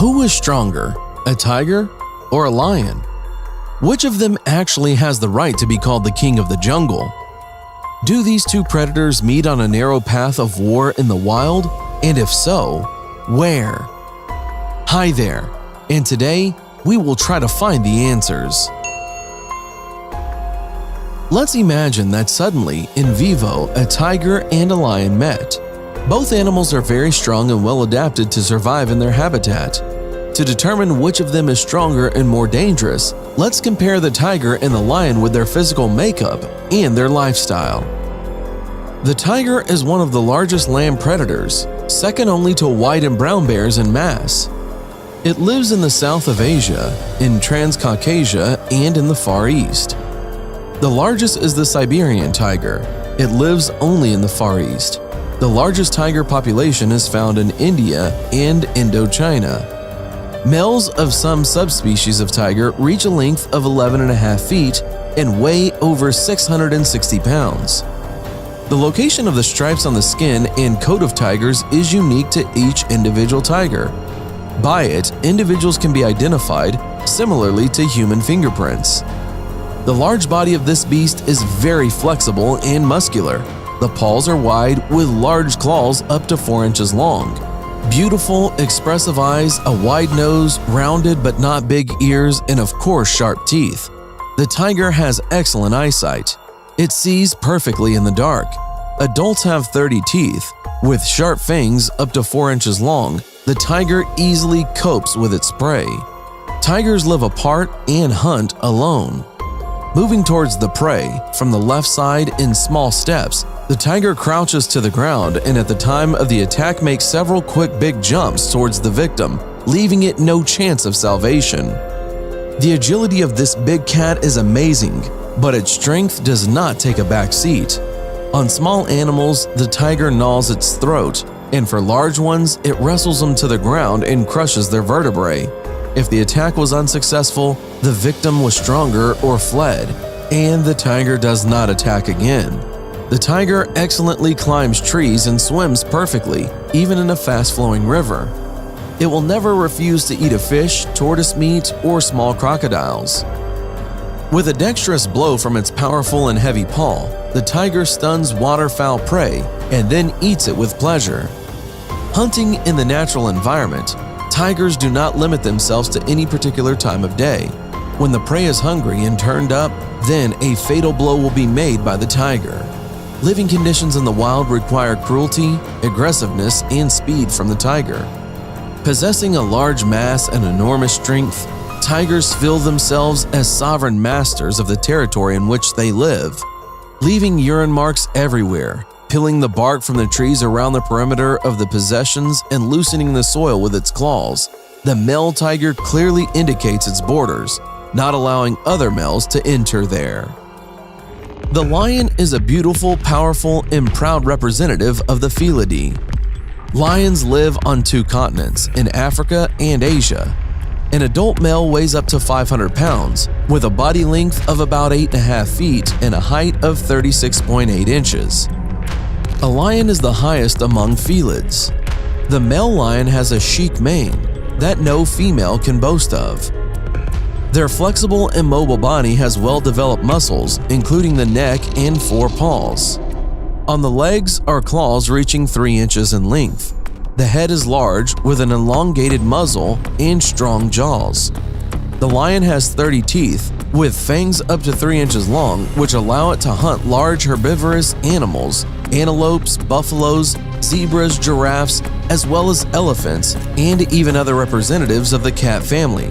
Who is stronger, a tiger or a lion? Which of them actually has the right to be called the king of the jungle? Do these two predators meet on a narrow path of war in the wild? And if so, where? Hi there, and today we will try to find the answers. Let's imagine that suddenly, in vivo, a tiger and a lion met. Both animals are very strong and well adapted to survive in their habitat. To determine which of them is stronger and more dangerous, let's compare the tiger and the lion with their physical makeup and their lifestyle. The tiger is one of the largest land predators, second only to white and brown bears in mass. It lives in the south of Asia, in Transcaucasia, and in the Far East. The largest is the Siberian tiger. It lives only in the Far East. The largest tiger population is found in India and Indochina. Males of some subspecies of tiger reach a length of 11.5 feet and weigh over 660 pounds. The location of the stripes on the skin and coat of tigers is unique to each individual tiger. By it, individuals can be identified similarly to human fingerprints. The large body of this beast is very flexible and muscular. The paws are wide with large claws up to 4 inches long. Beautiful, expressive eyes, a wide nose, rounded but not big ears, and of course sharp teeth. The tiger has excellent eyesight. It sees perfectly in the dark. Adults have 30 teeth. With sharp fangs up to 4 inches long, the tiger easily copes with its prey. Tigers live apart and hunt alone. Moving towards the prey from the left side in small steps, the tiger crouches to the ground and at the time of the attack makes several quick big jumps towards the victim, leaving it no chance of salvation. The agility of this big cat is amazing, but its strength does not take a back seat. On small animals, the tiger gnaws its throat, and for large ones, it wrestles them to the ground and crushes their vertebrae. If the attack was unsuccessful, the victim was stronger or fled, and the tiger does not attack again. The tiger excellently climbs trees and swims perfectly, even in a fast-flowing river. It will never refuse to eat a fish, tortoise meat, or small crocodiles. With a dexterous blow from its powerful and heavy paw, the tiger stuns waterfowl prey and then eats it with pleasure. Hunting in the natural environment, tigers do not limit themselves to any particular time of day. When the prey is hungry and turned up, then a fatal blow will be made by the tiger. Living conditions in the wild require cruelty, aggressiveness, and speed from the tiger. Possessing a large mass and enormous strength, tigers feel themselves as sovereign masters of the territory in which they live. Leaving urine marks everywhere, peeling the bark from the trees around the perimeter of the possessions and loosening the soil with its claws, the male tiger clearly indicates its borders, not allowing other males to enter there. The lion is a beautiful, powerful, and proud representative of the Felidae. Lions live on 2 continents, in Africa and Asia. An adult male weighs up to 500 pounds, with a body length of about 8.5 feet and a height of 36.8 inches. A lion is the highest among felids. The male lion has a chic mane that no female can boast of. Their flexible and mobile body has well-developed muscles, including the neck and 4 paws. On the legs are claws reaching 3 inches in length. The head is large with an elongated muzzle and strong jaws. The lion has 30 teeth with fangs up to 3 inches long, which allow it to hunt large herbivorous animals, antelopes, buffaloes, zebras, giraffes, as well as elephants, and even other representatives of the cat family.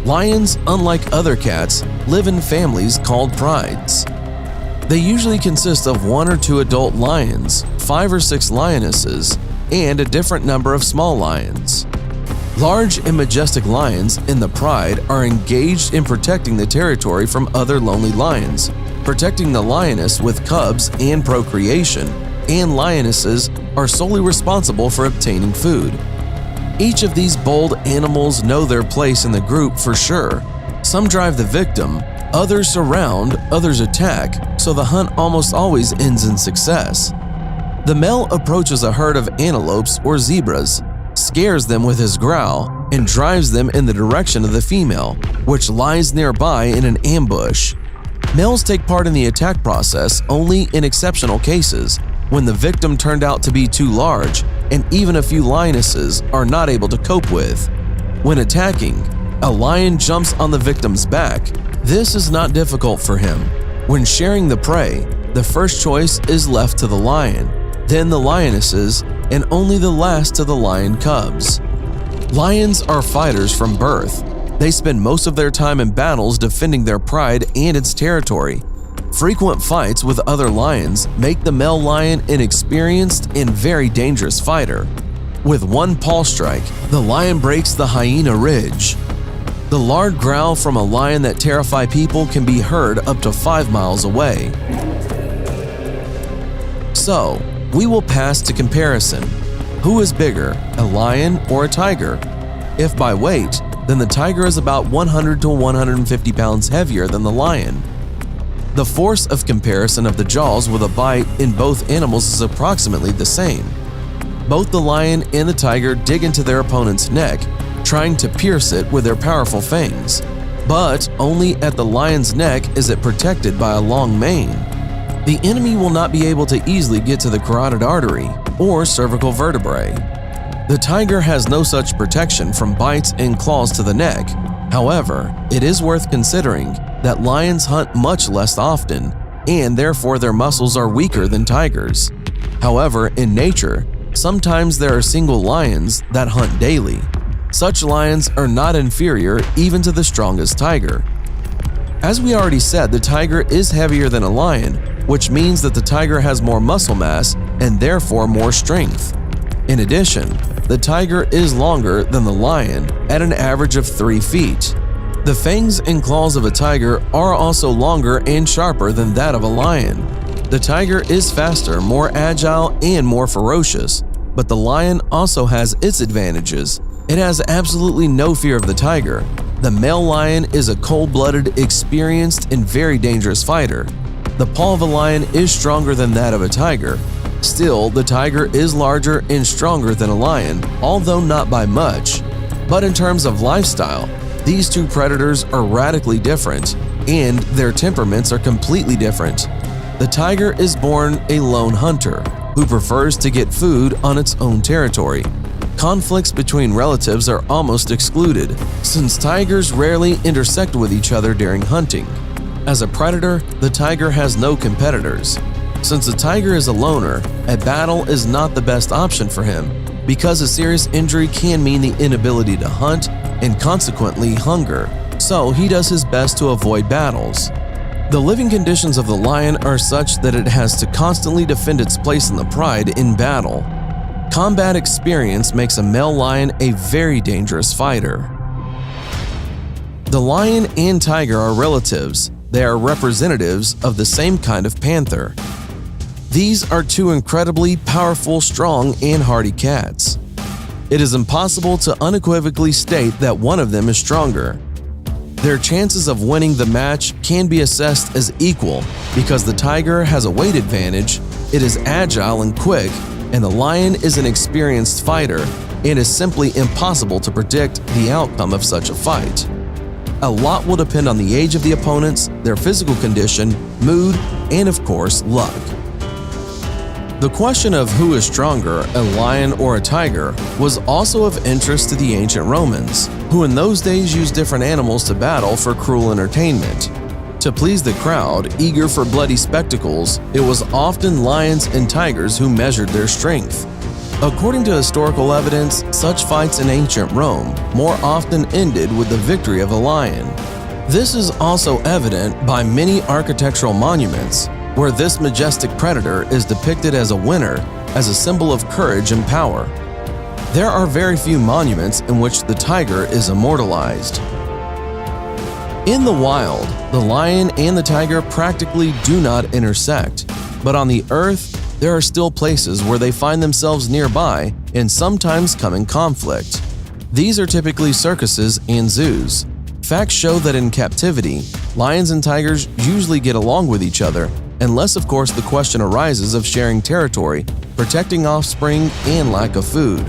Lions, unlike other cats, live in families called prides. They usually consist of 1 or 2 adult lions, 5 or 6 lionesses, and a different number of small lions. Large and majestic lions in the pride are engaged in protecting the territory from other lonely lions, protecting the lioness with cubs and procreation, and lionesses are solely responsible for obtaining food. Each of these bold animals know their place in the group for sure. Some drive the victim, others surround, others attack, so the hunt almost always ends in success. The male approaches a herd of antelopes or zebras. scares them with his growl and drives them in the direction of the female, which lies nearby in an ambush. Males take part in the attack process only in exceptional cases, when the victim turned out to be too large and even a few lionesses are not able to cope with. When attacking, a lion jumps on the victim's back. This is not difficult for him. When sharing the prey, the first choice is left to the lion, then the lionesses, and only the last to the lion cubs. Lions are fighters from birth. They spend most of their time in battles defending their pride and its territory. Frequent fights with other lions make the male lion an experienced and very dangerous fighter. With one paw strike, the lion breaks the hyena ridge. The loud growl from a lion that terrifies people can be heard up to 5 miles away. So, we will pass to comparison. Who is bigger, a lion or a tiger? If by weight, then the tiger is about 100 to 150 pounds heavier than the lion. The force of comparison of the jaws with a bite in both animals is approximately the same. Both the lion and the tiger dig into their opponent's neck, trying to pierce it with their powerful fangs. But only at the lion's neck is it protected by a long mane. The enemy will not be able to easily get to the carotid artery or cervical vertebrae. The tiger has no such protection from bites and claws to the neck. However, it is worth considering that lions hunt much less often, and therefore their muscles are weaker than tigers. However, in nature, sometimes there are single lions that hunt daily. Such lions are not inferior even to the strongest tiger. As we already said, the tiger is heavier than a lion, which means that the tiger has more muscle mass and therefore more strength. In addition, the tiger is longer than the lion at an average of 3 feet. The fangs and claws of a tiger are also longer and sharper than that of a lion. The tiger is faster, more agile, and more ferocious, but the lion also has its advantages. It has absolutely no fear of the tiger. The male lion is a cold-blooded, experienced, and very dangerous fighter. The paw of a lion is stronger than that of a tiger. Still, the tiger is larger and stronger than a lion, although not by much. But in terms of lifestyle, these two predators are radically different, and their temperaments are completely different. The tiger is born a lone hunter who prefers to get food on its own territory. Conflicts between relatives are almost excluded, since tigers rarely intersect with each other during hunting. As a predator, the tiger has no competitors. Since a tiger is a loner, a battle is not the best option for him, because a serious injury can mean the inability to hunt and consequently hunger, so he does his best to avoid battles. The living conditions of the lion are such that it has to constantly defend its place in the pride in battle. Combat experience makes a male lion a very dangerous fighter. The lion and tiger are relatives. They are representatives of the same kind of panther. These are two incredibly powerful, strong, and hardy cats. It is impossible to unequivocally state that one of them is stronger. Their chances of winning the match can be assessed as equal because the tiger has a weight advantage, it is agile and quick, and the lion is an experienced fighter, and it is simply impossible to predict the outcome of such a fight. A lot will depend on the age of the opponents, their physical condition, mood, and of course, luck. The question of who is stronger, a lion or a tiger, was also of interest to the ancient Romans, who in those days used different animals to battle for cruel entertainment. To please the crowd, eager for bloody spectacles, it was often lions and tigers who measured their strength. According to historical evidence, such fights in ancient Rome more often ended with the victory of a lion. This is also evident by many architectural monuments, where this majestic predator is depicted as a winner, as a symbol of courage and power. There are very few monuments in which the tiger is immortalized. In the wild, the lion and the tiger practically do not intersect, but on the earth, there are still places where they find themselves nearby and sometimes come in conflict. These are typically circuses and zoos. Facts show that in captivity, lions and tigers usually get along with each other, unless of course the question arises of sharing territory, protecting offspring, and lack of food.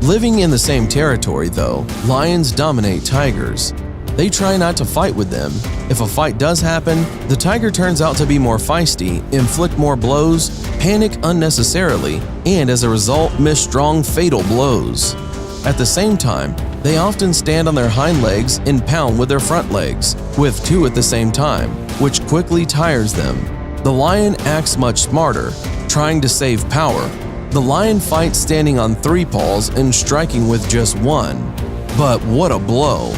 Living in the same territory, though, lions dominate tigers. They try not to fight with them. If a fight does happen, the tiger turns out to be more feisty, inflict more blows, panic unnecessarily, and as a result miss strong fatal blows. At the same time, they often stand on their hind legs and pound with their front legs, with two at the same time, which quickly tires them. The lion acts much smarter, trying to save power. The lion fights standing on 3 paws and striking with just 1. But what a blow!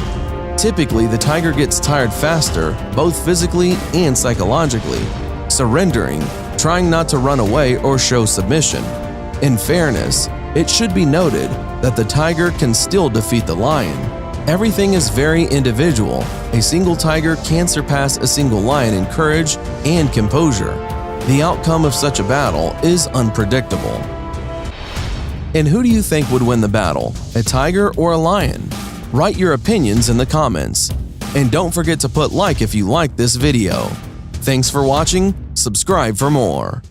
Typically, the tiger gets tired faster, both physically and psychologically, surrendering, trying not to run away or show submission. In fairness, it should be noted that the tiger can still defeat the lion. Everything is very individual. A single tiger can surpass a single lion in courage and composure. The outcome of such a battle is unpredictable. And who do you think would win the battle, a tiger or a lion? Write your opinions in the comments. And don't forget to put like if you like this video. Thanks for watching, subscribe for more.